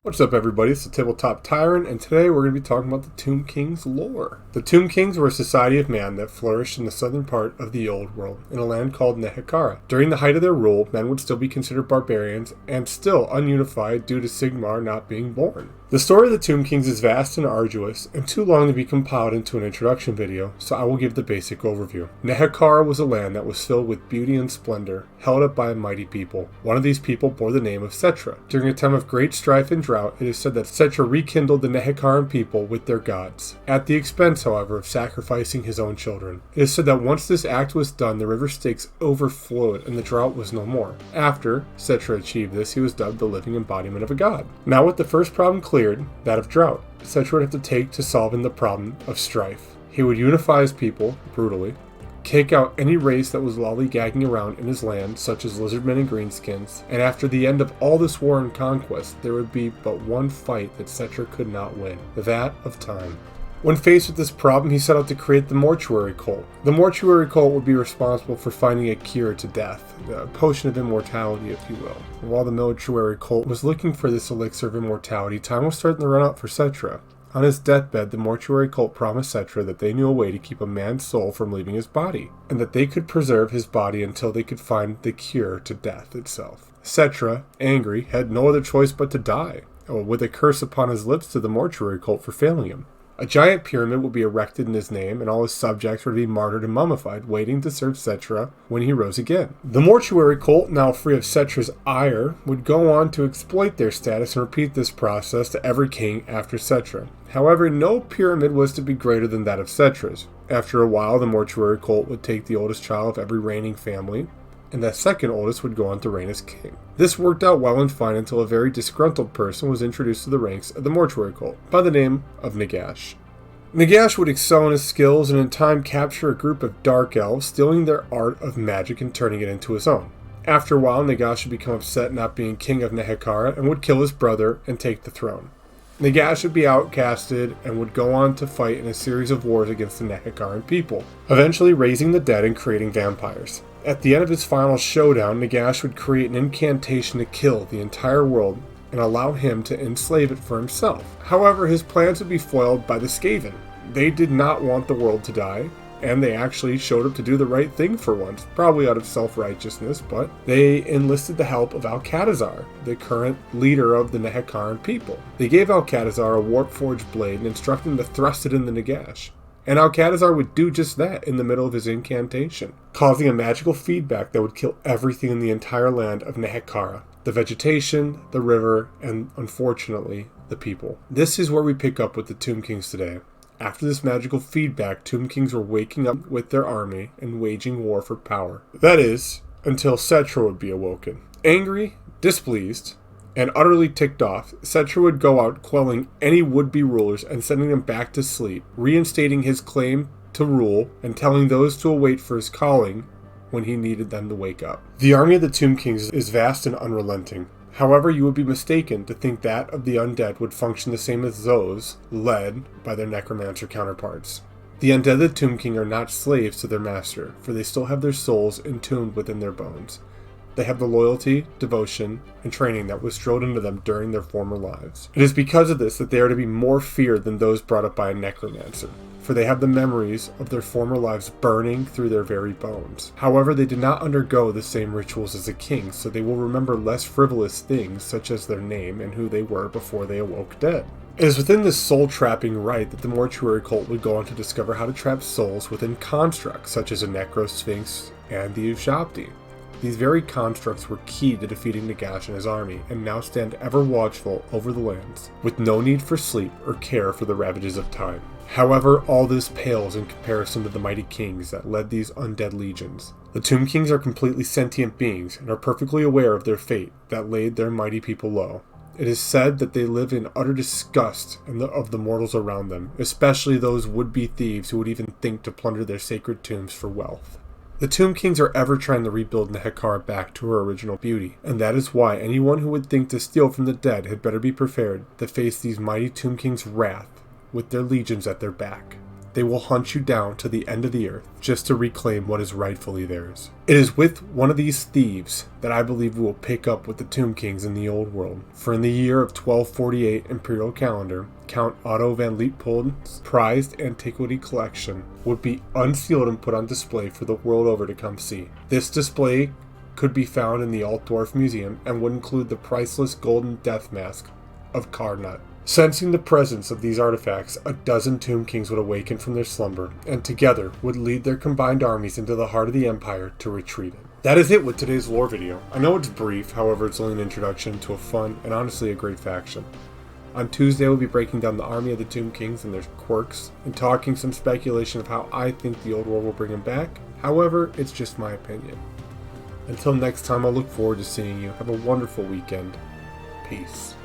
What's up, everybody? It's the Tabletop Tyrant, and today we're going to be talking about the Tomb Kings lore. The Tomb Kings were a society of man that flourished in the southern part of the Old World, in a land called Nehekara. During the height of their rule, men would still be considered barbarians, and still ununified due to Sigmar not being born. The story of the Tomb Kings is vast and arduous, and too long to be compiled into an introduction video, so I will give the basic overview. Nehekara was a land that was filled with beauty and splendor, held up by a mighty people. One of these people bore the name of Settra. During a time of great strife and drought, it is said that Settra rekindled the Nehekaran people with their gods, at the expense, however, of sacrificing his own children. It is said that once this act was done, the river Styx overflowed and the drought was no more. After Settra achieved this, he was dubbed the living embodiment of a god. Now with the first problem cleared, that of drought, Settra would have to take to solving the problem of strife. He would unify his people, brutally, kick out any race that was lollygagging around in his land, such as lizardmen and greenskins, and after the end of all this war and conquest, there would be but one fight that Settra could not win, that of time. When faced with this problem, he set out to create the mortuary cult. The mortuary cult would be responsible for finding a cure to death, a potion of immortality, if you will. While the mortuary cult was looking for this elixir of immortality, time was starting to run out for Settra. On his deathbed, the mortuary cult promised Settra that they knew a way to keep a man's soul from leaving his body, and that they could preserve his body until they could find the cure to death itself. Settra, angry, had no other choice but to die, with a curse upon his lips to the mortuary cult for failing him. A giant pyramid would be erected in his name, and all his subjects were to be martyred and mummified, waiting to serve Settra when he rose again. The mortuary cult, now free of Settra's ire, would go on to exploit their status and repeat this process to every king after Settra. However, no pyramid was to be greater than that of Settra's. After a while, the mortuary cult would take the oldest child of every reigning family, and that second oldest would go on to reign as king. This worked out well and fine until a very disgruntled person was introduced to the ranks of the mortuary cult, by the name of Nagash. Nagash would excel in his skills and in time capture a group of dark elves, stealing their art of magic and turning it into his own. After a while, Nagash would become upset not being king of Nehekara and would kill his brother and take the throne. Nagash would be outcasted and would go on to fight in a series of wars against the Nehekaran people, eventually raising the dead and creating vampires. At the end of his final showdown, Nagash would create an incantation to kill the entire world and allow him to enslave it for himself. However, his plans would be foiled by the Skaven. They did not want the world to die, and they actually showed up to do the right thing for once, probably out of self-righteousness, but they enlisted the help of Alcatazar, the current leader of the Nehekaran people. They gave Alcatazar a warp-forged blade and instructed him to thrust it in the Nagash. And Alcatazar would do just that in the middle of his incantation, causing a magical feedback that would kill everything in the entire land of Nehekara. The vegetation, the river, and unfortunately, the people. This is where we pick up with the Tomb Kings today. After this magical feedback, Tomb Kings were waking up with their army and waging war for power. That is, until Settra would be awoken. Angry, displeased, and utterly ticked off, Settra would go out quelling any would-be rulers and sending them back to sleep, reinstating his claim to rule and telling those to await for his calling when he needed them to wake up. The army of the Tomb Kings is vast and unrelenting. However, you would be mistaken to think that of the undead would function the same as those led by their necromancer counterparts. The undead of the Tomb King are not slaves to their master, for they still have their souls entombed within their bones. They have the loyalty, devotion, and training that was drilled into them during their former lives. It is because of this that they are to be more feared than those brought up by a necromancer, for they have the memories of their former lives burning through their very bones. However, they did not undergo the same rituals as the king, so they will remember less frivolous things such as their name and who they were before they awoke dead. It is within this soul-trapping rite that the mortuary cult would go on to discover how to trap souls within constructs such as a necrosphinx and the Ushabti. These very constructs were key to defeating Nagash and his army, and now stand ever watchful over the lands, with no need for sleep or care for the ravages of time. However, all this pales in comparison to the mighty kings that led these undead legions. The Tomb Kings are completely sentient beings, and are perfectly aware of their fate that laid their mighty people low. It is said that they live in utter disgust of the mortals around them, especially those would-be thieves who would even think to plunder their sacred tombs for wealth. The Tomb Kings are ever trying to rebuild Nehekara back to her original beauty, and that is why anyone who would think to steal from the dead had better be prepared to face these mighty Tomb Kings' wrath with their legions at their back. they will hunt you down to the end of the earth just to reclaim what is rightfully theirs. It is with one of these thieves that I believe we will pick up with the Tomb Kings in the Old World. For in the year of 1248 Imperial Calendar, Count Otto van Leopold's prized antiquity collection would be unsealed and put on display for the world over to come see. This display could be found in the Altdorf Museum and would include the priceless golden death mask of Carnut. Sensing the presence of these artifacts, a dozen Tomb Kings would awaken from their slumber, and together would lead their combined armies into the heart of the Empire to retrieve it. That is it with today's lore video. I know it's brief, however it's only an introduction to a fun and honestly a great faction. On Tuesday we'll be breaking down the army of the Tomb Kings and their quirks, and talking some speculation of how I think the Old World will bring them back. However, it's just my opinion. Until next time, I look forward to seeing you. Have a wonderful weekend. Peace.